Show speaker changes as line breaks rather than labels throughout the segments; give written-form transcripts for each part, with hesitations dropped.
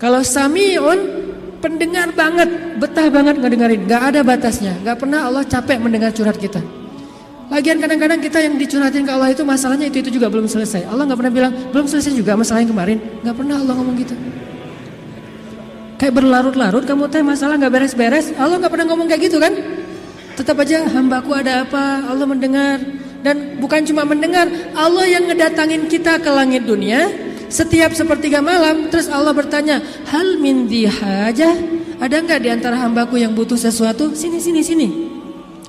Kalau sami'un, pendengar banget, betah banget ngedengerin, gak ada batasnya. Gak pernah Allah capek mendengar curhat kita. Lagian kadang-kadang kita yang dicurhatin ke Allah itu masalahnya itu juga belum selesai. Allah gak pernah bilang, belum selesai juga masalah yang kemarin. Gak pernah Allah ngomong gitu. Kayak berlarut-larut kamu teh masalah gak beres-beres. Allah gak pernah ngomong kayak gitu kan. Tetap aja hambaku ada apa, Allah mendengar. Dan bukan cuma mendengar, Allah yang ngedatangin kita ke langit dunia setiap sepertiga malam. Terus Allah bertanya, hal min dihajah, ada nggak di antara hambaku yang butuh sesuatu? Sini.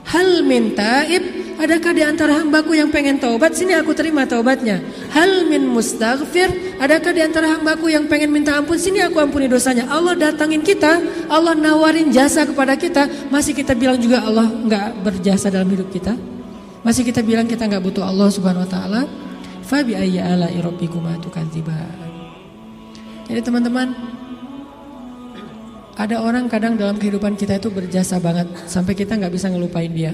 Hal min taib, adakah di antara hambaku yang pengen taubat? Sini aku terima taubatnya. Hal min mustaghfir, adakah di antara hambaku yang pengen minta ampun? Sini aku ampuni dosanya. Allah datangin kita, Allah nawarin jasa kepada kita, masih kita bilang juga Allah nggak berjasa dalam hidup kita. Masih kita bilang kita nggak butuh Allah Subhanahu Wa Taala. Fabi ayyi ala'i rabbikuma tukadziban. Jadi teman-teman, ada orang kadang dalam kehidupan kita itu berjasa banget sampai kita nggak bisa ngelupain dia.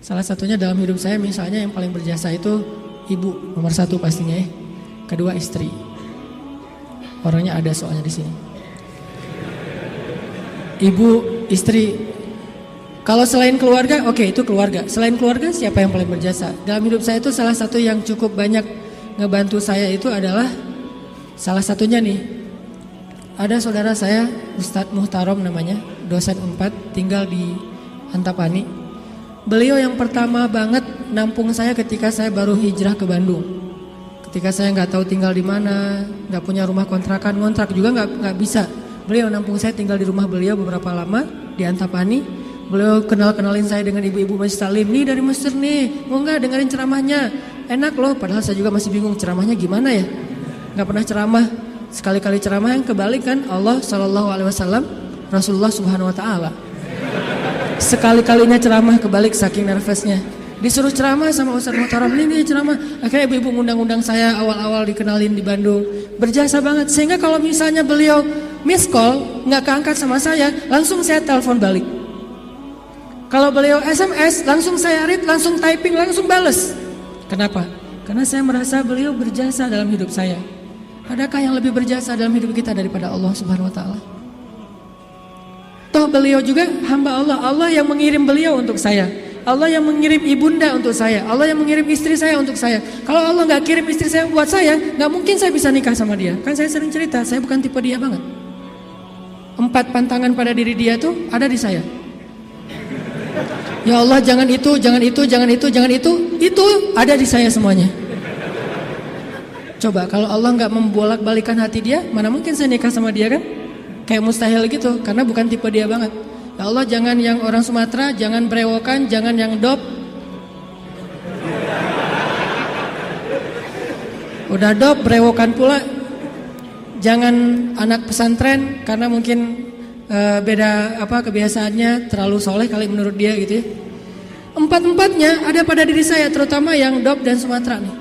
Salah satunya dalam hidup saya misalnya yang paling berjasa itu ibu nomor satu pastinya ya. Kedua istri. Orangnya ada soalnya di sini. Ibu, istri. Kalau selain keluarga, oke, itu keluarga. Selain keluarga, siapa yang paling berjasa? Dalam hidup saya itu salah satu yang cukup banyak ngebantu saya itu adalah salah satunya nih. Ada saudara saya, Ustadz Muhtarom namanya, dosen 4, tinggal di Antapani. Beliau yang pertama banget nampung saya ketika saya baru hijrah ke Bandung. Ketika saya nggak tahu tinggal di mana, nggak punya rumah kontrakan, ngontrak juga nggak bisa. Beliau nampung saya tinggal di rumah beliau beberapa lama di Antapani. Beliau kenalin saya dengan ibu-ibu Masjid Salim. Nih dari Mesir nih, mau nggak dengerin ceramahnya? Enak loh, padahal saya juga masih bingung ceramahnya gimana ya. Nggak pernah ceramah, sekali-kali ceramah yang kebalik kan Allah Shallallahu Alaihi Wasallam, Rasulullah Subhanahu Wa Taala. Sekali-kalinya ceramah kebalik saking nervousnya. Disuruh ceramah sama Ustadz Muhtaram, nih ceramah. Akhirnya ibu-ibu ngundang-undang saya awal-awal dikenalin di Bandung. Berjasa banget, sehingga kalau misalnya beliau miss call, nggak keangkat sama saya, langsung saya telepon balik. Kalau beliau SMS, langsung saya read, langsung typing, langsung bales. Kenapa? Karena saya merasa beliau berjasa dalam hidup saya. Adakah yang lebih berjasa dalam hidup kita daripada Allah Subhanahu Wa Taala? Toh beliau juga hamba Allah. Allah yang mengirim beliau untuk saya. Allah yang mengirim ibunda untuk saya. Allah yang mengirim istri saya untuk saya. Kalau Allah nggak kirim istri saya buat saya, nggak mungkin saya bisa nikah sama dia. Kan saya sering cerita, saya bukan tipe dia banget. 4 pantangan pada diri dia tuh ada di saya. Ya Allah, jangan itu, jangan itu, jangan itu, jangan itu ada di saya semuanya. Coba kalau Allah nggak membolak-balikan hati dia, mana mungkin saya nikah sama dia kan? Kayak mustahil gitu, karena bukan tipe dia banget. Ya Allah, jangan yang orang Sumatera, jangan brewokan, jangan yang dop. Udah dop, brewokan pula. Jangan anak pesantren, karena mungkin beda kebiasaannya, terlalu soleh kali menurut dia gitu ya. 4-4-nya ada pada diri saya, terutama yang dop dan Sumatera nih.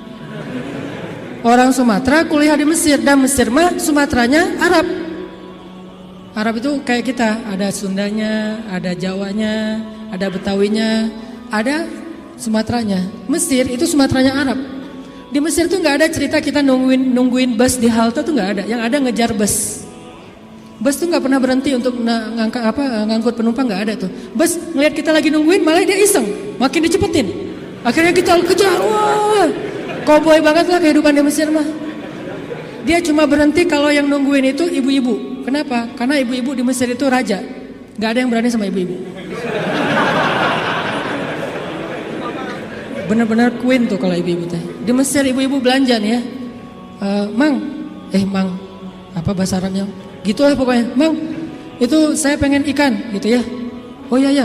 Orang Sumatera kuliah di Mesir, dan Mesir mah Sumateranya Arab. Arab itu kayak kita, ada Sundanya, ada Jawanya, ada Betawinya, ada Sumateranya. Mesir itu Sumateranya Arab. Di Mesir tuh nggak ada cerita kita nungguin bus di halte tuh nggak ada, yang ada ngejar bus. Bus tuh nggak pernah berhenti untuk ngangkut penumpang, nggak ada tuh. Bus ngelihat kita lagi nungguin, malah dia iseng, makin dicepetin. Akhirnya kita kejar, wah, cowboy banget lah kehidupan di Mesir mah. Dia cuma berhenti kalau yang nungguin itu ibu-ibu. Kenapa? Karena ibu-ibu di Mesir itu raja, nggak ada yang berani sama ibu-ibu. Bener-bener queen tuh kalau ibu-ibu teh. Di Mesir ibu-ibu belanja nih ya, mang, apa bahasa Arabnya? Gitulah pokoknya, Bang, itu saya pengen ikan gitu ya. Oh iya ya,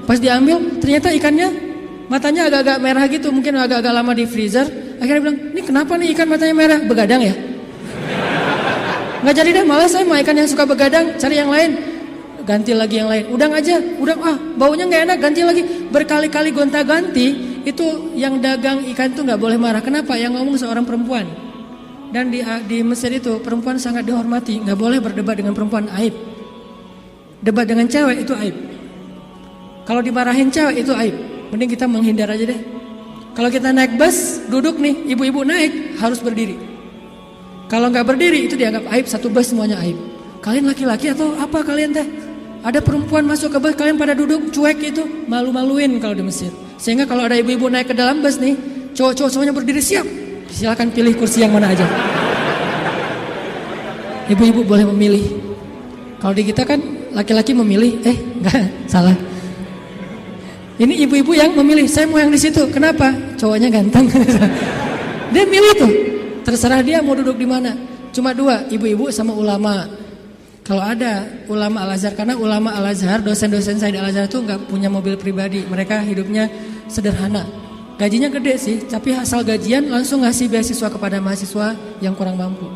pas diambil ternyata ikannya matanya agak-agak merah gitu, mungkin agak-agak lama di freezer. Akhirnya bilang, ini kenapa nih ikan matanya merah? Begadang ya? Nggak jadi deh, malah saya mau ikan yang suka begadang, cari yang lain. Ganti lagi yang lain, udang aja, udang baunya nggak enak, ganti lagi. Berkali-kali gonta-ganti, itu yang dagang ikan tuh nggak boleh marah. Kenapa? Yang ngomong seorang perempuan. Dan di Mesir itu perempuan sangat dihormati, nggak boleh berdebat dengan perempuan, aib. Debat dengan cewek itu aib. Kalau dimarahin cewek itu aib. Mending kita menghindar aja deh. Kalau kita naik bus, duduk nih, ibu-ibu naik harus berdiri. Kalau nggak berdiri itu dianggap aib, satu bus semuanya aib. Kalian laki-laki atau apa kalian teh? Ada perempuan masuk ke bus, kalian pada duduk cuek itu, malu-maluin kalau di Mesir. Sehingga kalau ada ibu-ibu naik ke dalam bus nih, cowok-cowok semuanya berdiri siap. Silakan pilih kursi yang mana aja. Ibu-ibu boleh memilih. Kalau di kita kan laki-laki memilih, enggak, salah. Ini ibu-ibu yang memilih, saya mau yang di situ. Kenapa? Cowoknya ganteng. Dia milih tuh. Terserah dia mau duduk di mana. Cuma dua, ibu-ibu sama ulama. Kalau ada ulama Al-Azhar, karena ulama Al-Azhar, dosen-dosen saya di Al-Azhar itu nggak punya mobil pribadi, mereka hidupnya sederhana. Gajinya gede sih, tapi asal gajian langsung ngasih beasiswa kepada mahasiswa yang kurang mampu.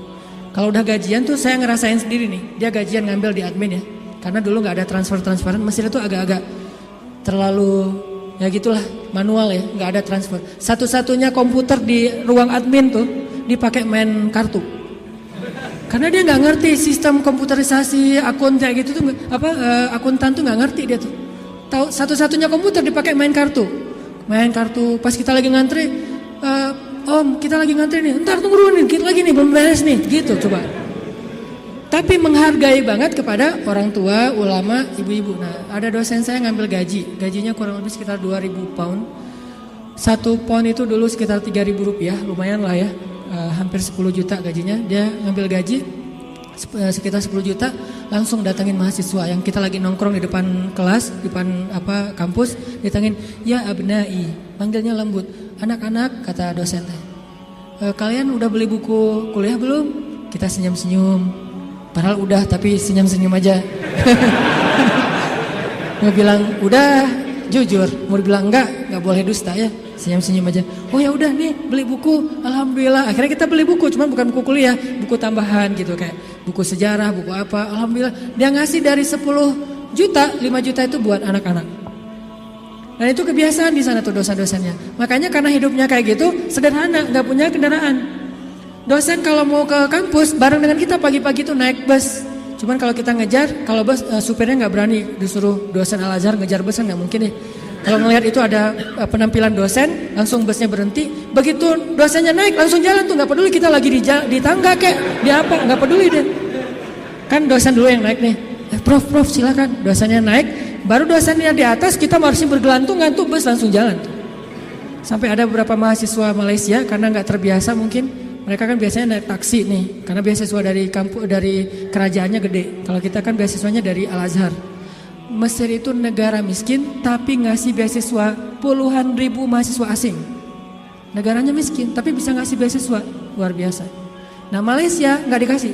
Kalau udah gajian tuh saya ngerasain sendiri nih, dia gajian ngambil di admin ya, karena dulu nggak ada transferan, Mesir itu agak-agak terlalu ya gitulah manual ya, nggak ada transfer. Satu-satunya komputer di ruang admin tuh dipakai main kartu. Karena dia nggak ngerti sistem komputerisasi akun kayak gitu tuh akuntan tuh nggak ngerti dia tuh. Tahu satu-satunya komputer dipakai main kartu. Pas kita lagi ngantri, Om kita lagi ngantri nih, ntar tunggu dulu nih, kita lagi nih belum beres nih, gitu coba. Tapi menghargai banget kepada orang tua, ulama, ibu-ibu. Nah ada dosen saya ngambil gajinya kurang lebih sekitar 2.000 pound. 1 pound itu dulu sekitar 3.000 rupiah, lumayan lah ya. Hampir 10 juta gajinya. Dia ngambil gaji sekitar 10 juta, langsung datangin mahasiswa yang kita lagi nongkrong di depan kelas, di depan kampus, datangin, ya abnai, panggilnya lembut, anak-anak, kata dosen, kalian udah beli buku kuliah belum? Kita senyum-senyum, padahal udah, tapi senyum-senyum aja. Mau bilang udah, jujur, mau bilang enggak boleh dusta ya. Senyum-senyum aja. Oh ya udah nih beli buku, alhamdulillah. Akhirnya kita beli buku, cuman bukan buku kuliah, buku tambahan gitu kayak buku sejarah, buku apa. Alhamdulillah. Dia ngasih dari 10 juta, 5 juta itu buat anak-anak. Dan itu kebiasaan di sana tuh dosen-dosennya. Makanya karena hidupnya kayak gitu, sederhana, nggak punya kendaraan. Dosen kalau mau ke kampus bareng dengan kita pagi-pagi tuh naik bus. Cuman kalau kita ngejar, kalau bus supirnya nggak berani disuruh dosen Al-Azhar ngejar bus kan nggak mungkin ya. Kalau ngelihat itu ada penampilan dosen, langsung busnya berhenti. Begitu dosennya naik, langsung jalan tuh, nggak peduli kita lagi di tangga kayak di apa, nggak peduli deh. Kan dosen dulu yang naik nih. Prof silakan. Dosennya naik, baru dosennya di atas, kita masih bergelantungan tuh, bus langsung jalan. Sampai ada beberapa mahasiswa Malaysia karena nggak terbiasa mungkin, mereka kan biasanya naik taksi nih, karena beasiswa dari kampus dari kerajaannya gede. Kalau kita kan beasiswanya dari Al-Azhar. Mesir itu negara miskin tapi ngasih beasiswa puluhan ribu mahasiswa asing. Negaranya miskin tapi bisa ngasih beasiswa, luar biasa. Nah Malaysia nggak dikasih.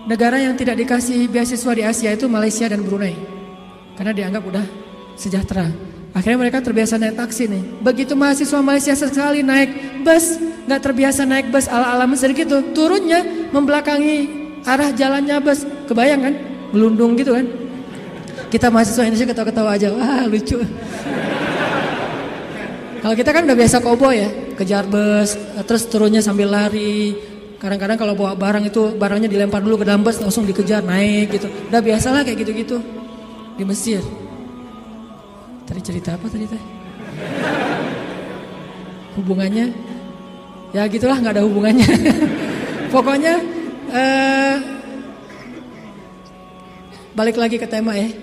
Negara yang tidak dikasih beasiswa di Asia itu Malaysia dan Brunei, karena dianggap udah sejahtera. Akhirnya mereka terbiasa naik taksi nih. Begitu mahasiswa Malaysia sekali naik bus, nggak terbiasa naik bus ala-ala Mesir gitu, turunnya membelakangi arah jalannya bus. Kebayang kan? Melundung gitu kan? Kita mahasiswa Indonesia ketawa-ketawa aja, wah lucu. Kalau kita kan udah biasa koboy ya, kejar bus, terus turunnya sambil lari. Kadang-kadang kalau bawa barang itu barangnya dilempar dulu ke dalam bus, langsung dikejar naik gitu. Udah biasalah kayak gitu-gitu di Mesir. Tadi cerita apa tadi teh? Hubungannya? Ya gitulah, nggak ada hubungannya. Pokoknya balik lagi ke tema ya.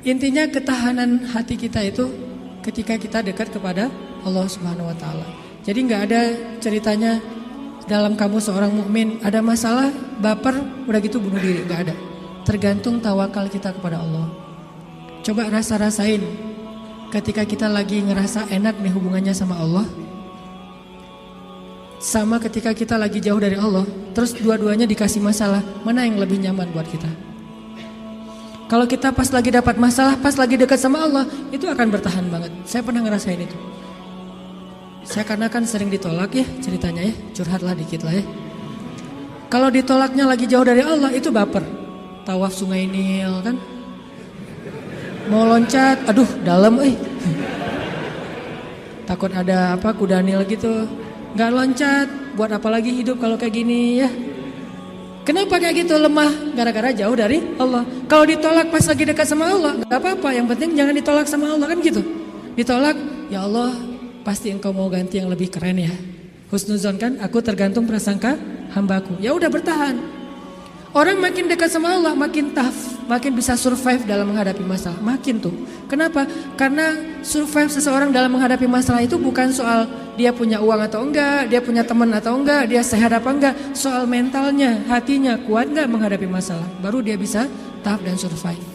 Intinya ketahanan hati kita itu ketika kita dekat kepada Allah Subhanahu wa taala. Jadi nggak ada ceritanya dalam kamu seorang mukmin ada masalah, baper, udah gitu bunuh diri, nggak ada. Tergantung tawakal kita kepada Allah. Coba rasain ketika kita lagi ngerasa enak nih hubungannya sama Allah, sama ketika kita lagi jauh dari Allah, terus dua-duanya dikasih masalah, mana yang lebih nyaman buat kita? Kalau kita pas lagi dapat masalah, pas lagi dekat sama Allah, itu akan bertahan banget. Saya pernah ngerasain itu. Saya karena kan sering ditolak ya ceritanya ya, curhatlah dikit lah ya. Kalau ditolaknya lagi jauh dari Allah, itu baper. Tawaf Sungai Nil kan, mau loncat, aduh dalam takut ada kuda Nil gitu, nggak loncat, buat apa lagi hidup kalau kayak gini ya. Kenapa kayak gitu? Lemah gara-gara jauh dari Allah. Kalau ditolak pas lagi dekat sama Allah, gak apa-apa, yang penting jangan ditolak sama Allah kan gitu. Ditolak, ya Allah pasti engkau mau ganti yang lebih keren ya. Husnuzon kan, aku tergantung prasangka hambaku. Ya udah bertahan. Orang makin dekat sama Allah, makin tough, makin bisa survive dalam menghadapi masalah. Makin tuh. Kenapa? Karena survive seseorang dalam menghadapi masalah itu bukan soal dia punya uang atau enggak, dia punya teman atau enggak, dia sehat apa enggak. Soal mentalnya, hatinya kuat enggak menghadapi masalah. Baru dia bisa tough dan survive.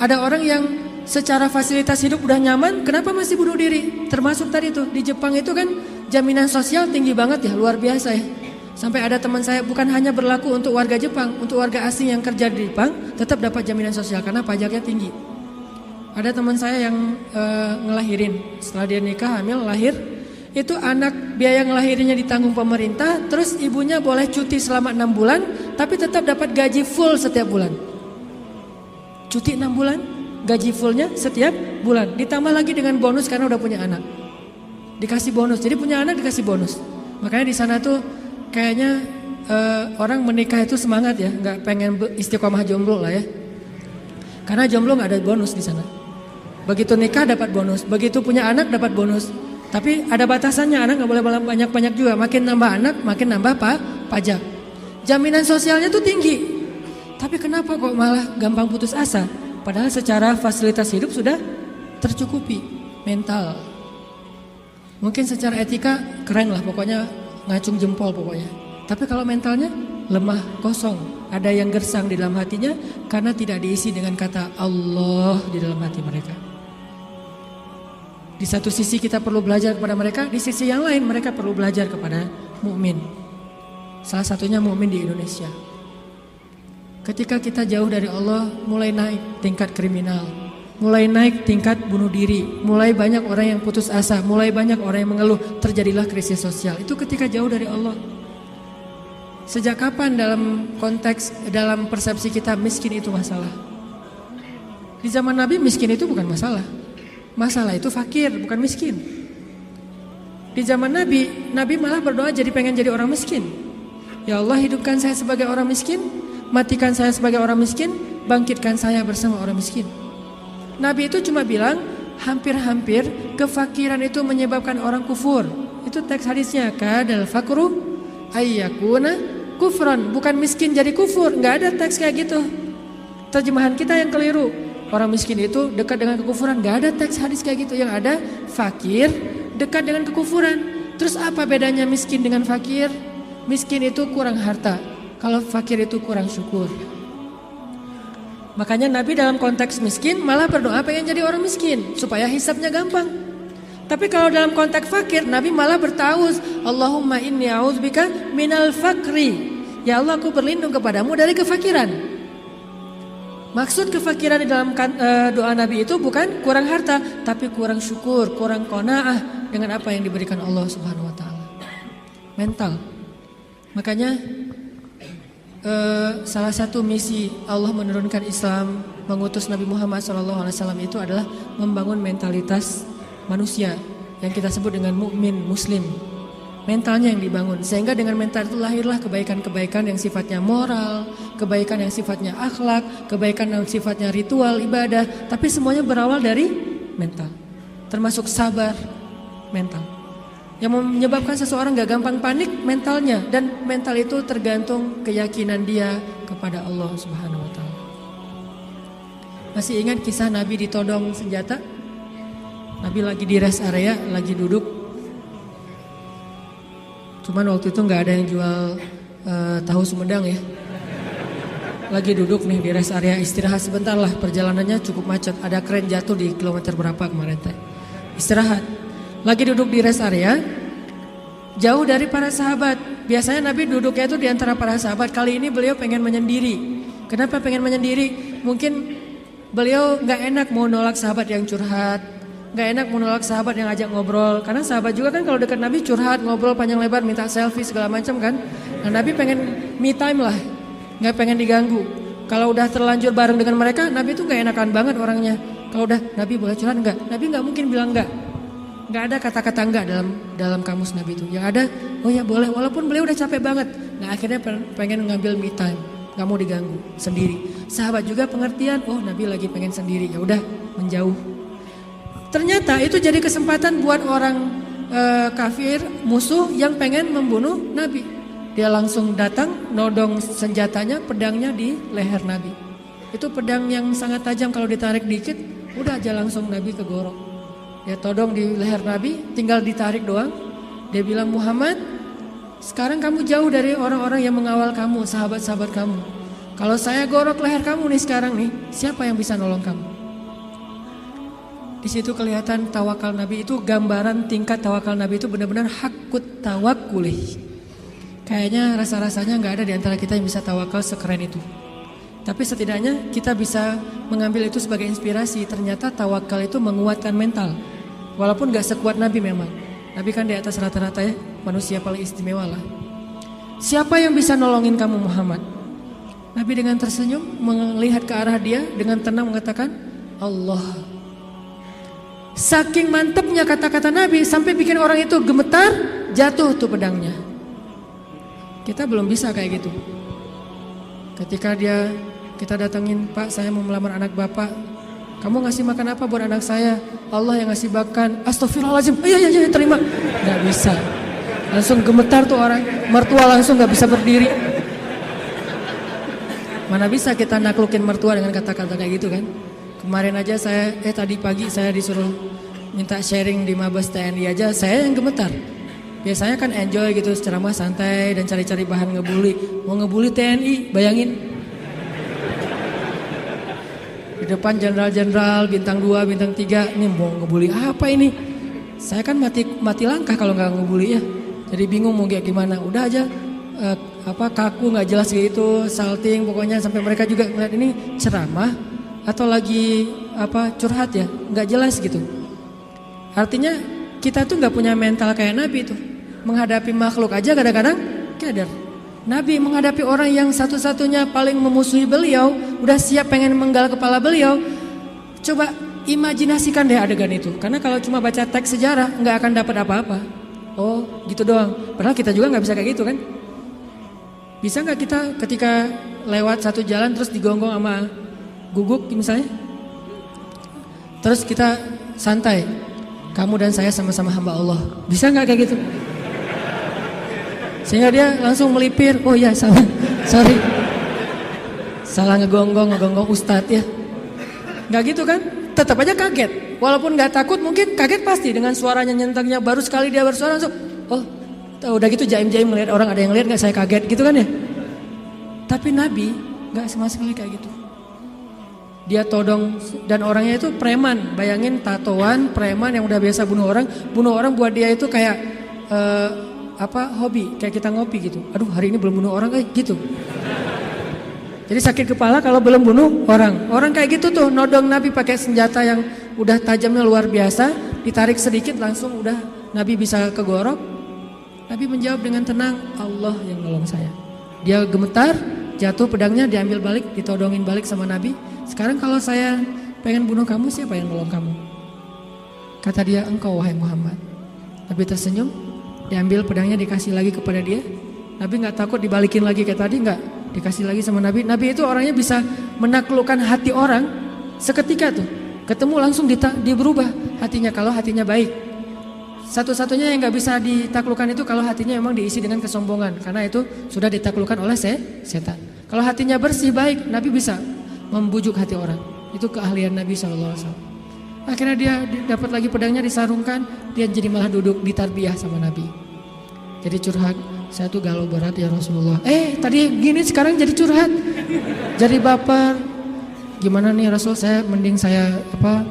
Ada orang yang secara fasilitas hidup udah nyaman, kenapa masih bunuh diri? Termasuk tadi tuh, di Jepang itu kan jaminan sosial tinggi banget ya, luar biasa ya. Sampai ada teman saya, bukan hanya berlaku untuk warga Jepang, untuk warga asing yang kerja di Jepang tetap dapat jaminan sosial karena pajaknya tinggi. Ada teman saya yang ngelahirin, setelah dia nikah, hamil, lahir, itu anak biaya ngelahirinnya ditanggung pemerintah, terus ibunya boleh cuti selama 6 bulan, tapi tetap dapat gaji full setiap bulan. Cuti 6 bulan, gaji fullnya setiap bulan, ditambah lagi dengan bonus karena udah punya anak. Dikasih bonus, jadi punya anak dikasih bonus. Makanya di sana tuh kayaknya orang menikah itu semangat ya, nggak pengen istiqomah jomblo lah ya. Karena jomblo nggak ada bonus di sana. Begitu nikah dapat bonus, begitu punya anak dapat bonus. Tapi ada batasannya, anak nggak boleh banyak-banyak juga. Makin nambah anak, makin nambah pajak. Jaminan sosialnya tuh tinggi. Tapi kenapa kok malah gampang putus asa? Padahal secara fasilitas hidup sudah tercukupi, mental. Mungkin secara etika keren lah, pokoknya ngacung jempol pokoknya. Tapi kalau mentalnya lemah, kosong. Ada yang gersang di dalam hatinya karena tidak diisi dengan kata Allah di dalam hati mereka. Di satu sisi kita perlu belajar kepada mereka, di sisi yang lain mereka perlu belajar kepada mukmin. Salah satunya mukmin di Indonesia. Ketika kita jauh dari Allah, mulai naik tingkat kriminal, mulai naik tingkat bunuh diri, mulai banyak orang yang putus asa, mulai banyak orang yang mengeluh, terjadilah krisis sosial. Itu ketika jauh dari Allah. Sejak kapan dalam persepsi kita miskin itu masalah? Di zaman Nabi miskin itu bukan masalah. Masalah itu fakir, bukan miskin. Di zaman Nabi malah berdoa jadi pengen jadi orang miskin. Ya Allah, hidupkan saya sebagai orang miskin, matikan saya sebagai orang miskin, bangkitkan saya bersama orang miskin. Nabi itu cuma bilang hampir-hampir kefakiran itu menyebabkan orang kufur. Itu teks hadisnya, kadal fakru ayyakuna kufran, bukan miskin jadi kufur. Nggak ada teks kayak gitu. Terjemahan kita yang keliru. Orang miskin itu dekat dengan kekufuran. Nggak ada teks hadis kayak gitu. Yang ada fakir dekat dengan kekufuran. Terus apa bedanya miskin dengan fakir? Miskin itu kurang harta, kalau fakir itu kurang syukur. Makanya Nabi dalam konteks miskin malah berdoa pengen jadi orang miskin supaya hisabnya gampang. Tapi kalau dalam konteks fakir, Nabi malah bertauz, Allahumma inni a'udzubika minal fakri. Ya Allah, aku berlindung kepadamu dari kefakiran. Maksud kefakiran di dalam doa Nabi itu bukan kurang harta, tapi kurang syukur, kurang qanaah dengan apa yang diberikan Allah Subhanahu wa taala. Mental. Makanya salah satu misi Allah menurunkan Islam, mengutus Nabi Muhammad SAW itu adalah membangun mentalitas manusia yang kita sebut dengan mukmin muslim. Mentalnya yang dibangun, sehingga dengan mental itu lahirlah kebaikan-kebaikan yang sifatnya moral, kebaikan yang sifatnya akhlak, kebaikan yang sifatnya ritual, ibadah. Tapi semuanya berawal dari mental, termasuk sabar, mental. Yang menyebabkan seseorang gak gampang panik, mentalnya. Dan mental itu tergantung keyakinan dia kepada Allah Subhanahu wa ta'ala. Masih ingat kisah Nabi ditodong senjata? Nabi lagi di rest area, lagi duduk. Cuman waktu itu gak ada yang jual tahu Sumedang ya. Lagi duduk nih di rest area, istirahat sebentar lah, perjalanannya cukup macet. Ada kren jatuh di kilometer berapa kemarin teh. Istirahat. Lagi duduk di rest area, jauh dari para sahabat. Biasanya Nabi duduknya itu di antara para sahabat. Kali ini beliau pengen menyendiri. Kenapa pengen menyendiri? Mungkin beliau gak enak mau nolak sahabat yang curhat, gak enak menolak sahabat yang ajak ngobrol. Karena sahabat juga kan kalau dekat Nabi curhat, ngobrol panjang lebar, minta selfie segala macam kan. Nah Nabi pengen me time lah, gak pengen diganggu. Kalau udah terlanjur bareng dengan mereka, Nabi tuh gak enakan banget orangnya. Kalau udah Nabi boleh curhat enggak? Nabi gak mungkin bilang enggak. Gak ada kata-kata enggak dalam kamus Nabi itu. Yang ada, oh ya boleh, walaupun beliau udah capek banget. Nah akhirnya pengen ngambil me time, gak mau diganggu, sendiri. Sahabat juga pengertian, oh Nabi lagi pengen sendiri, ya udah menjauh. Ternyata itu jadi kesempatan buat orang kafir, musuh yang pengen membunuh Nabi. Dia langsung datang, nodong senjatanya, pedangnya di leher Nabi. Itu pedang yang sangat tajam, kalau ditarik dikit, udah aja langsung Nabi kegorok. Dia todong di leher Nabi, tinggal ditarik doang. Dia bilang, Muhammad, sekarang kamu jauh dari orang-orang yang mengawal kamu, sahabat-sahabat kamu. Kalau saya gorok leher kamu nih sekarang nih, siapa yang bisa nolong kamu? Di situ kelihatan tawakal Nabi itu, gambaran tingkat tawakal Nabi itu benar-benar hakut tawakulih. Kayaknya rasa-rasanya gak ada di antara kita yang bisa tawakal sekeren itu. Tapi setidaknya kita bisa mengambil itu sebagai inspirasi. Ternyata tawakal itu menguatkan mental. Walaupun gak sekuat Nabi memang. Nabi kan di atas rata-rata ya, manusia paling istimewa lah. Siapa yang bisa nolongin kamu Muhammad? Nabi dengan tersenyum melihat ke arah dia, dengan tenang mengatakan, Allah. Saking mantepnya kata-kata Nabi sampai bikin orang itu gemetar, jatuh tuh pedangnya. Kita belum bisa kayak gitu. Ketika kita datengin, Pak, saya mau melamar anak Bapak. Kamu ngasih makan apa buat anak saya? Allah yang ngasih makan. Astagfirullahaladzim. Iya, terima. Gak bisa. Langsung gemetar tuh orang. Mertua langsung gak bisa berdiri. Mana bisa kita naklukin mertua dengan kata-kata kayak gitu kan? Kemarin aja tadi pagi saya disuruh minta sharing di Mabes TNI aja, saya yang gemetar. Biasanya kan enjoy gitu, ceramah santai dan cari-cari bahan ngebully. Mau ngebully TNI, bayangin. Di depan jenderal-jenderal, bintang 2, bintang 3, ini mau ngebully apa ini? Saya kan mati langkah kalau nggak ngebully ya. Jadi bingung mau kayak gimana. Udah aja kaku nggak jelas gitu, salting pokoknya sampai mereka juga ngeliat ini ceramah atau lagi curhat ya, nggak jelas gitu. Artinya kita tuh nggak punya mental kayak Nabi tuh. Menghadapi makhluk aja kadang-kadang keder. Nabi menghadapi orang yang satu-satunya paling memusuhi beliau, udah siap pengen menggal kepala beliau. Coba imajinasikan deh adegan itu. Karena kalau cuma baca teks sejarah nggak akan dapat apa-apa. Oh gitu doang. Padahal kita juga nggak bisa kayak gitu kan. Bisa nggak kita ketika lewat satu jalan terus digonggong sama guguk misalnya, terus kita santai, kamu dan saya sama-sama hamba Allah, bisa nggak kayak gitu? Sehingga dia langsung melipir, oh ya salah, sorry, salah ngegonggong ustadz ya, nggak gitu kan? Tetap aja kaget, walaupun nggak takut mungkin kaget pasti dengan suaranya nyentaknya, baru sekali dia bersuara langsung, oh udah gitu jaim-jaim melihat orang, ada yang lihat nggak saya kaget gitu kan ya? Tapi Nabi nggak sama sekali kayak gitu. Dia todong dan orangnya itu preman, bayangin tatoan preman yang udah biasa bunuh orang buat dia itu kayak hobi, kayak kita ngopi gitu. Aduh hari ini belum bunuh orang gitu. Jadi sakit kepala kalau belum bunuh orang. Orang kayak gitu tuh nodong Nabi pakai senjata yang udah tajamnya luar biasa, ditarik sedikit langsung udah Nabi bisa kegorok. Nabi menjawab dengan tenang, Allah yang nolong saya. Dia gemetar, jatuh pedangnya diambil balik, ditodongin balik sama Nabi. Sekarang kalau saya pengen bunuh kamu, siapa yang nolong kamu? Kata dia, engkau wahai Muhammad. Nabi tersenyum, diambil pedangnya dikasih lagi kepada dia. Nabi gak takut dibalikin lagi kayak tadi, gak, dikasih lagi sama Nabi. Nabi itu orangnya bisa menaklukkan hati orang seketika tuh. Ketemu langsung berubah hatinya kalau hatinya baik. Satu-satunya yang gak bisa ditaklukkan itu kalau hatinya memang diisi dengan kesombongan. Karena itu sudah ditaklukkan oleh setan. Kalau hatinya bersih baik, Nabi bisa membujuk hati orang. Itu keahlian Nabi SAW. Akhirnya dia dapat lagi pedangnya disarungkan, dia jadi malah duduk di tarbiyah sama Nabi. Jadi curhat, saya tuh galau berat ya Rasulullah. Tadi gini sekarang jadi curhat, jadi baper. Gimana nih Rasul, mending saya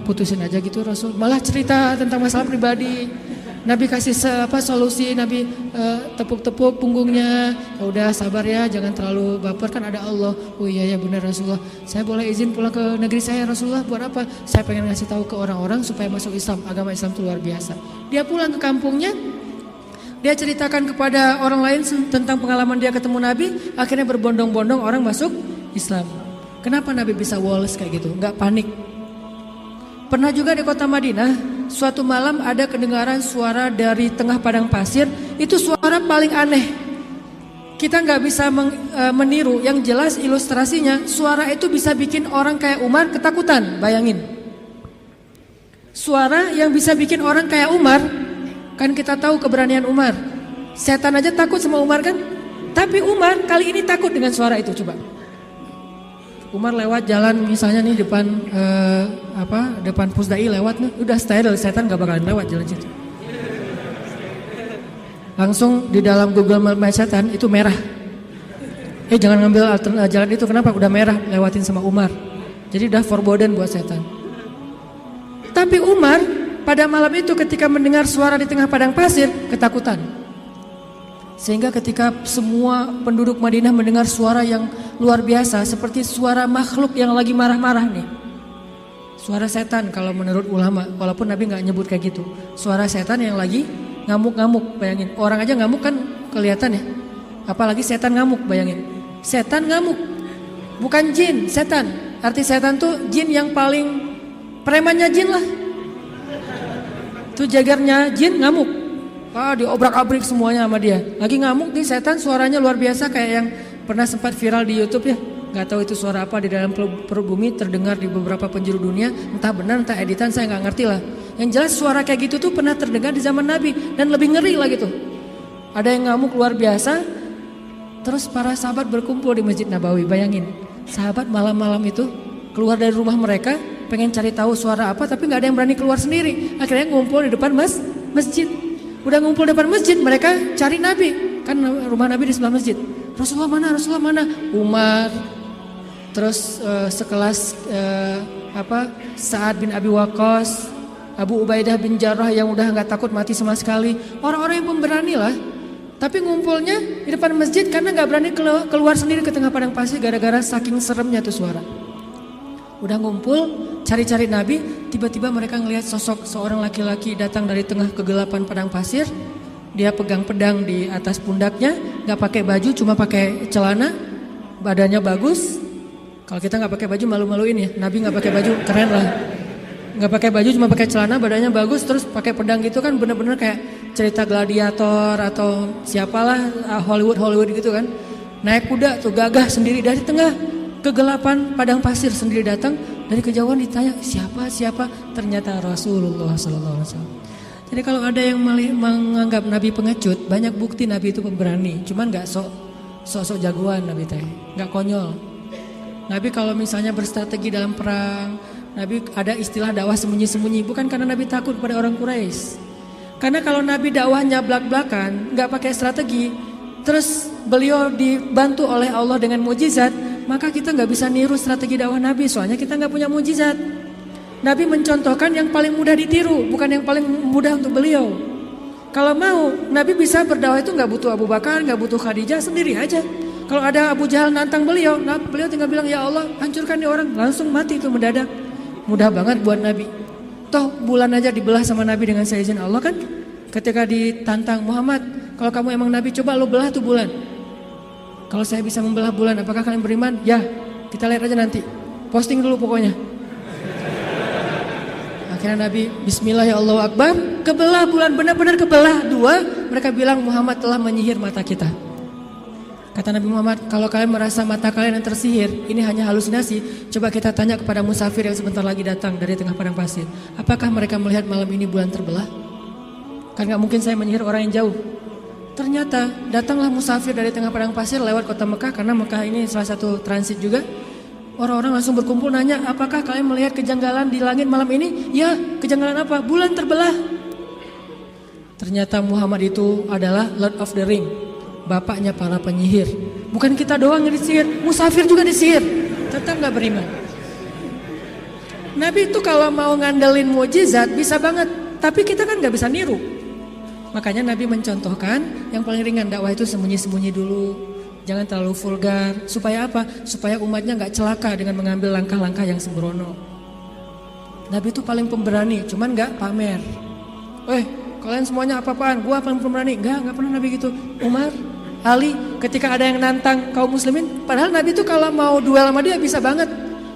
putusin aja gitu Rasul. Malah cerita tentang masalah pribadi. Nabi kasih solusi, Nabi tepuk-tepuk punggungnya. Ya udah sabar ya, jangan terlalu baper, kan ada Allah. Oh iya ya benar Rasulullah. Saya boleh izin pulang ke negeri saya Rasulullah, buat apa? Saya pengen ngasih tahu ke orang-orang supaya masuk Islam. Agama Islam itu luar biasa. Dia pulang ke kampungnya, dia ceritakan kepada orang lain tentang pengalaman dia ketemu Nabi. Akhirnya berbondong-bondong orang masuk Islam. Kenapa Nabi bisa woles kayak gitu? Nggak panik. Pernah juga di kota Madinah, suatu malam ada kedengaran suara dari tengah padang pasir. Itu suara paling aneh. Kita nggak bisa meniru, yang jelas ilustrasinya suara itu bisa bikin orang kayak Umar ketakutan, bayangin. Suara yang bisa bikin orang kayak Umar, kan kita tahu keberanian Umar. Setan aja takut sama Umar kan? Tapi Umar kali ini takut dengan suara itu. Coba Umar lewat jalan misalnya nih depan depan Pusdai lewat nih, udah steril, setan gak bakalan lewat jalan situ. Langsung di dalam Google Map setan itu merah. Jangan ngambil jalan itu, kenapa? Udah merah, lewatin sama Umar. Jadi udah forbidden buat setan. Tapi Umar pada malam itu ketika mendengar suara di tengah padang pasir, ketakutan. Sehingga ketika semua penduduk Madinah mendengar suara yang luar biasa, seperti suara makhluk yang lagi marah-marah nih. Suara setan kalau menurut ulama, walaupun Nabi gak nyebut kayak gitu. Suara setan yang lagi ngamuk-ngamuk, bayangin. Orang aja ngamuk kan kelihatan ya. Apalagi setan ngamuk, bayangin. Setan ngamuk, bukan jin, setan. Arti setan tuh jin yang paling premannya jin lah. Tuh jagarnya jin ngamuk. Diobrak-abrik semuanya sama dia. Lagi ngamuk nih setan, suaranya luar biasa kayak yang pernah sempat viral di YouTube ya. Gak tahu itu suara apa di dalam perut bumi, terdengar di beberapa penjuru dunia. Entah benar, entah editan, saya gak ngerti lah. Yang jelas suara kayak gitu tuh pernah terdengar di zaman Nabi. Dan lebih ngeri lah gitu. Ada yang ngamuk luar biasa. Terus para sahabat berkumpul di Masjid Nabawi. Bayangin, sahabat malam-malam itu keluar dari rumah mereka, pengen cari tahu suara apa, tapi gak ada yang berani keluar sendiri. Akhirnya ngumpul di depan masjid. Udah ngumpul di depan masjid, mereka cari Nabi. Kan rumah Nabi di sebelah masjid. Rasulullah mana? Rasulullah mana? Umar. Terus sekelas Sa'ad bin Abi Waqqas, Abu Ubaidah bin Jarrah yang udah gak takut mati sama sekali. Orang-orang yang pemberani lah. Tapi ngumpulnya di depan masjid karena gak berani keluar sendiri ke tengah padang pasir gara-gara saking seremnya tuh suara. Udah ngumpul cari-cari Nabi, tiba-tiba mereka ngelihat sosok seorang laki-laki datang dari tengah kegelapan padang pasir. Dia pegang pedang di atas pundaknya, gak pakai baju, cuma pakai celana, badannya bagus. Kalau kita gak pakai baju malu-maluin ya, Nabi gak pakai baju, keren lah. Gak pakai baju, cuma pakai celana, badannya bagus, terus pakai pedang gitu kan bener-bener kayak cerita gladiator atau siapalah Hollywood gitu kan. Naik kuda tuh gagah sendiri dari tengah kegelapan padang pasir sendiri datang. Dari kejauhan ditanya siapa? Ternyata Rasulullah SAW. Jadi kalau ada yang menganggap Nabi pengecut, banyak bukti Nabi itu pemberani. Cuman gak sok jagoan Nabi teh, gak konyol. Nabi kalau misalnya berstrategi dalam perang, Nabi ada istilah dakwah sembunyi-sembunyi. Bukan karena Nabi takut pada orang Quraisy. Karena kalau Nabi dakwahnya belak-belakan, gak pakai strategi, terus beliau dibantu oleh Allah dengan mujizat, maka kita gak bisa niru strategi dakwah Nabi, soalnya kita gak punya mujizat. Nabi mencontohkan yang paling mudah ditiru, bukan yang paling mudah untuk beliau. Kalau mau, Nabi bisa berdakwah itu gak butuh Abu Bakar, gak butuh Khadijah, sendiri aja. Kalau ada Abu Jahal nantang beliau, beliau tinggal bilang, ya Allah hancurkan nih orang, langsung mati itu mendadak. Mudah banget buat Nabi. Toh bulan aja dibelah sama Nabi dengan seizin Allah kan. Ketika ditantang Muhammad, kalau kamu emang Nabi coba lo belah tuh bulan. Kalau saya bisa membelah bulan, apakah kalian beriman? Ya, kita lihat aja nanti. Posting dulu pokoknya. Akhirnya Nabi bismillah ya Allahu Akbar, kebelah bulan, benar-benar kebelah dua. Mereka bilang Muhammad telah menyihir mata kita. Kata Nabi Muhammad, kalau kalian merasa mata kalian yang tersihir, ini hanya halusinasi, coba kita tanya kepada musafir yang sebentar lagi datang dari tengah padang pasir. Apakah mereka melihat malam ini bulan terbelah? Kan gak mungkin saya menyihir orang yang jauh. Ternyata datanglah musafir dari tengah padang pasir lewat kota Mekah, karena Mekah ini salah satu transit juga. Orang-orang langsung berkumpul nanya, apakah kalian melihat kejanggalan di langit malam ini? Ya, kejanggalan apa? Bulan terbelah. Ternyata Muhammad itu adalah Lord of the Ring, bapaknya para penyihir. Bukan kita doang yang disihir, musafir juga disihir. Tetap gak beriman. Nabi itu kalau mau ngandelin mujizat bisa banget, tapi kita kan gak bisa niru. Makanya Nabi mencontohkan yang paling ringan, dakwah itu sembunyi-sembunyi dulu, jangan terlalu vulgar. Supaya apa? Supaya umatnya gak celaka dengan mengambil langkah-langkah yang sembrono. Nabi itu paling pemberani, cuman gak pamer. Kalian semuanya apa-apaan, gua paling pemberani. Gak pernah Nabi gitu. Umar, Ali, ketika ada yang nantang kaum muslimin, padahal Nabi itu kalau mau duel sama dia bisa banget.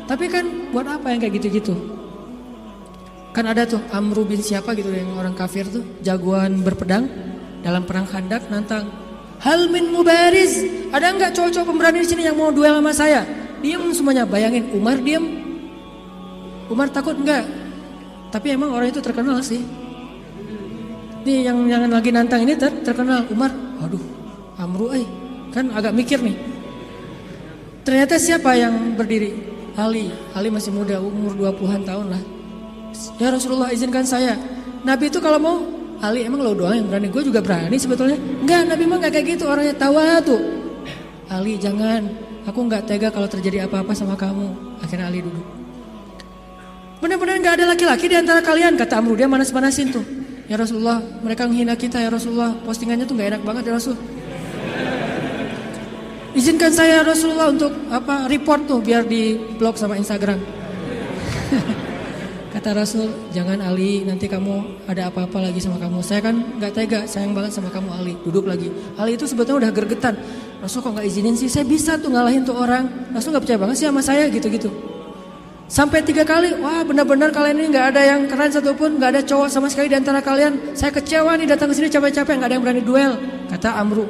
Tapi kan buat apa yang kayak gitu-gitu? Kan ada tuh Amru bin siapa gitu yang orang kafir tuh, jagoan berpedang dalam perang Khandak, nantang. Hal min mubariz, ada enggak cowok-cowok pemberani di sini yang mau duel sama saya? Diam semuanya, bayangin Umar diam. Umar takut enggak? Tapi emang orang itu terkenal sih. Nih yang lagi nantang ini terkenal. Umar, aduh Amru Kan agak mikir nih. Ternyata siapa yang berdiri? Ali. Ali masih muda, umur 20-an tahun lah. Ya Rasulullah, izinkan saya. Nabi itu kalau mau, Ali emang lo doang yang berani, gue juga berani sebetulnya. Enggak, Nabi mah gak kayak gitu, orangnya tuh. Ali jangan, aku gak tega kalau terjadi apa-apa sama kamu. Akhirnya Ali duduk. Benar-benar gak ada laki-laki di antara kalian, kata Amru. Dia manas-manasin tuh. Ya Rasulullah, mereka menghina kita ya Rasulullah. Postingannya tuh gak enak banget ya Rasul. Izinkan saya Rasulullah untuk report tuh biar di blog sama Instagram. Kata Rasul, jangan Ali, nanti kamu ada apa-apa lagi sama kamu. Saya kan gak tega, sayang banget sama kamu Ali. Duduk lagi. Ali itu sebetulnya udah gergetan. Rasul kok gak izinin sih, saya bisa tuh ngalahin tuh orang. Rasul gak percaya banget sih sama saya gitu-gitu. Sampai 3 kali, wah benar-benar kalian ini gak ada yang keren satupun, gak ada cowok sama sekali di antara kalian. Saya kecewa nih datang ke sini capek-capek, gak ada yang berani duel. Kata Amru.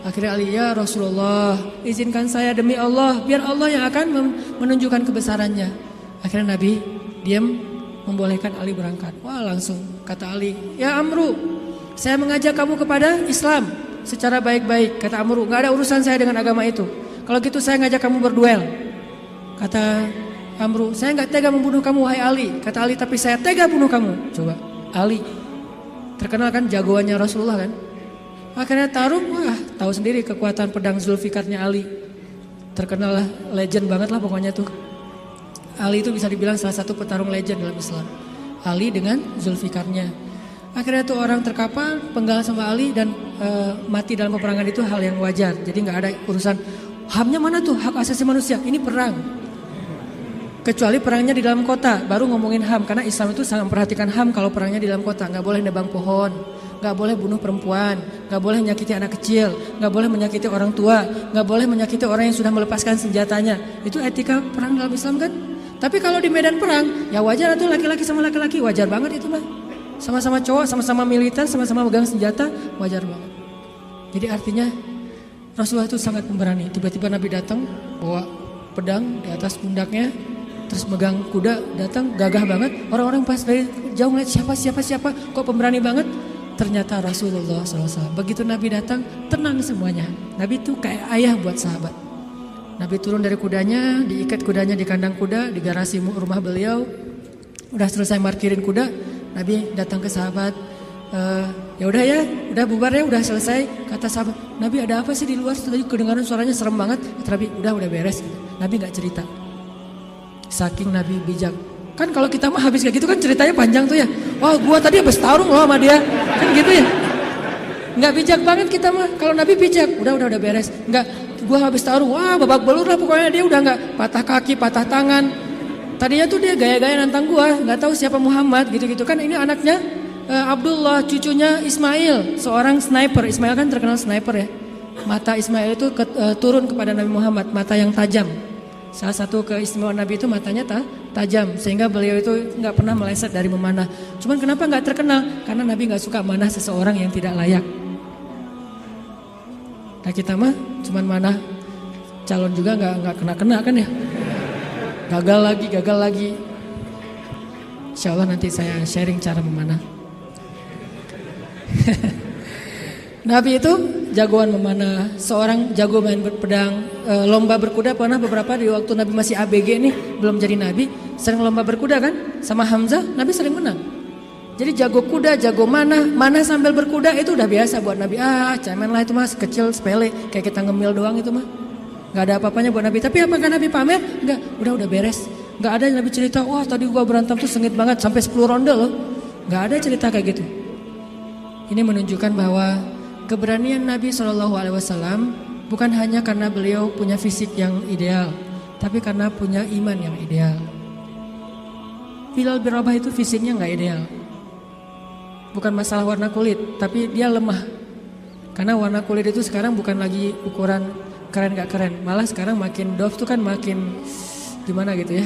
Akhirnya Ali, ya Rasulullah, izinkan saya demi Allah, biar Allah yang akan menunjukkan kebesarannya. Akhirnya Nabi diam, membolehkan Ali berangkat. Wah langsung kata Ali, ya Amru, saya mengajak kamu kepada Islam secara baik-baik. Kata Amru, gak ada urusan saya dengan agama itu. Kalau gitu saya ngajak kamu berduel. Kata Amru, saya gak tega membunuh kamu wahai Ali. Kata Ali, tapi saya tega bunuh kamu. Coba, Ali terkenal kan jagoannya Rasulullah kan. Akhirnya tarung, wah tahu sendiri kekuatan pedang Zulfikarnya Ali. Terkenal lah, legend banget lah pokoknya tuh. Ali itu bisa dibilang salah satu petarung legend dalam Islam. Ali dengan Zulfikarnya. Akhirnya tuh orang terkapar, penggal sama Ali dan mati dalam peperangan itu hal yang wajar. Jadi gak ada urusan, HAM-nya mana tuh, hak asasi manusia, ini perang. Kecuali perangnya di dalam kota, baru ngomongin HAM. Karena Islam itu sangat memperhatikan HAM kalau perangnya di dalam kota. Gak boleh nebang pohon, gak boleh bunuh perempuan, gak boleh menyakiti anak kecil, gak boleh menyakiti orang tua, gak boleh menyakiti orang yang sudah melepaskan senjatanya. Itu etika perang dalam Islam kan. Tapi kalau di medan perang, ya wajar itu laki-laki sama laki-laki, wajar banget itu mah. Sama-sama cowok, sama-sama militer, sama-sama pegang senjata, wajar banget. Jadi artinya Rasulullah itu sangat pemberani. Tiba-tiba Nabi datang bawa pedang di atas pundaknya, terus megang kuda, datang gagah banget. Orang-orang pas dari jauh ngeliat siapa, kok pemberani banget. Ternyata Rasulullah SAW. Begitu Nabi datang, tenang semuanya. Nabi itu kayak ayah buat sahabat. Nabi turun dari kudanya, diikat kudanya di kandang kuda di garasi rumah beliau. Udah selesai markirin kuda, Nabi datang ke sahabat. Ya udah ya, udah bubar ya, udah selesai. Kata sahabat, Nabi ada apa sih di luar? Tadi kedengaran suaranya serem banget. Kata Nabi, udah beres. Nabi nggak cerita. Saking Nabi bijak. Kan kalau kita mah habis kayak gitu kan ceritanya panjang tuh ya. Wah gua tadi habis tarung loh sama dia. Kan gitu ya. Nggak bijak banget kita mah. Kalau Nabi bijak, udah beres. Nggak, gua habis tarung, wah babak belur lah pokoknya. Dia udah nggak patah kaki, patah tangan. Tadinya tuh dia gaya-gaya nantang gua, nggak tahu siapa Muhammad gitu-gitu kan. Ini anaknya Abdullah, cucunya Ismail, seorang sniper. Ismail kan terkenal sniper ya. Mata Ismail itu turun kepada Nabi Muhammad, mata yang tajam. Salah satu keistimewaan Nabi itu matanya tajam, sehingga beliau itu nggak pernah meleset dari memanah. Cuman kenapa nggak terkenal? Karena Nabi nggak suka manah seseorang yang tidak layak. Nah kita mah cuman manah calon juga nggak kena kan ya? Gagal lagi. Insya Allah nanti saya sharing cara memanah. Nabi itu jagoan memanah, seorang jago main pedang, lomba berkuda pernah beberapa di waktu Nabi masih ABG nih, belum jadi Nabi, sering lomba berkuda kan, sama Hamzah, Nabi sering menang. Jadi jago kuda, jago manah sambil berkuda itu udah biasa buat Nabi. Cemen lah itu mas, kecil, sepele, kayak kita ngemil doang itu mah. Gak ada apa-apanya buat Nabi. Tapi apakah Nabi pamer? Enggak, udah beres. Gak ada Nabi cerita, wah tadi gua berantem tuh sengit banget sampai 10 ronde loh. Gak ada cerita kayak gitu. Ini menunjukkan bahwa keberanian Nabi SAW bukan hanya karena beliau punya fisik yang ideal, tapi karena punya iman yang ideal. Bilal bin Rabah itu fisiknya gak ideal. Bukan masalah warna kulit, tapi dia lemah. Karena warna kulit itu sekarang bukan lagi ukuran keren gak keren. Malah sekarang makin dof tuh kan makin gimana gitu ya.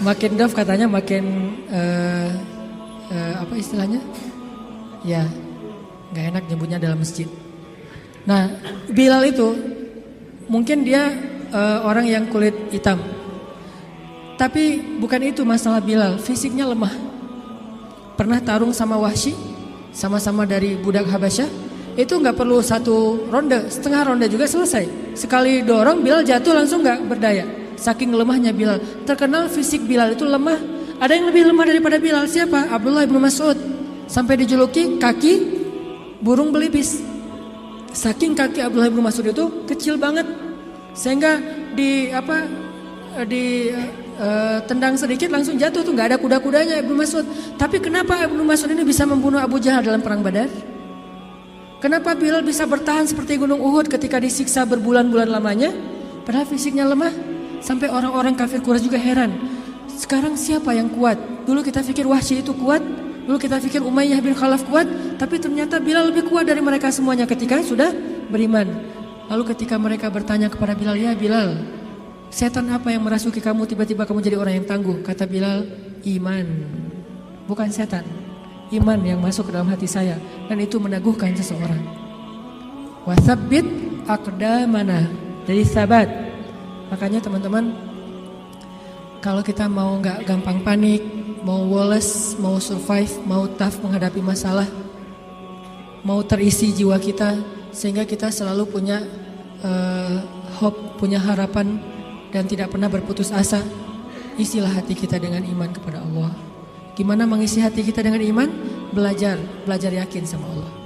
Makin dof katanya makin apa istilahnya? Ya, gak enak nyebutnya dalam masjid. Nah, Bilal itu mungkin dia orang yang kulit hitam. Tapi bukan itu masalah Bilal, fisiknya lemah. Pernah tarung sama Wahsy, sama-sama dari budak Habasyah, itu nggak perlu satu ronde, setengah ronde juga selesai. Sekali dorong Bilal jatuh langsung nggak berdaya. Saking lemahnya Bilal. Terkenal fisik Bilal itu lemah. Ada yang lebih lemah daripada Bilal, siapa? Abdullah bin Mas'ud. Sampai dijuluki kaki burung belibis. Saking kaki Abdullah bin Mas'ud itu kecil banget, sehingga tendang sedikit langsung jatuh tuh, nggak ada kuda-kudanya Ibnu Mas'ud. Tapi kenapa Ibnu Mas'ud ini bisa membunuh Abu Jahal dalam perang Badar? Kenapa Bilal bisa bertahan seperti gunung Uhud ketika disiksa berbulan-bulan lamanya? Padahal fisiknya lemah. Sampai orang-orang kafir Quraisy juga heran. Sekarang siapa yang kuat? Dulu kita pikir Wahsy itu kuat, dulu kita pikir Umayyah bin Khalaf kuat, tapi ternyata Bilal lebih kuat dari mereka semuanya ketika sudah beriman. Lalu ketika mereka bertanya kepada Bilal, ya Bilal, setan apa yang merasuki kamu tiba-tiba kamu jadi orang yang tangguh? Kata Bilal, iman, bukan setan. Iman yang masuk ke dalam hati saya, dan itu meneguhkan seseorang. Watsabbit aqdamana, jadi sabat. Makanya teman-teman, kalau kita mau nggak gampang panik, mau woles, mau survive, mau tough menghadapi masalah, mau terisi jiwa kita, sehingga kita selalu punya hope, punya harapan, dan tidak pernah berputus asa. Isilah hati kita dengan iman kepada Allah. Gimana mengisi hati kita dengan iman? Belajar yakin sama Allah.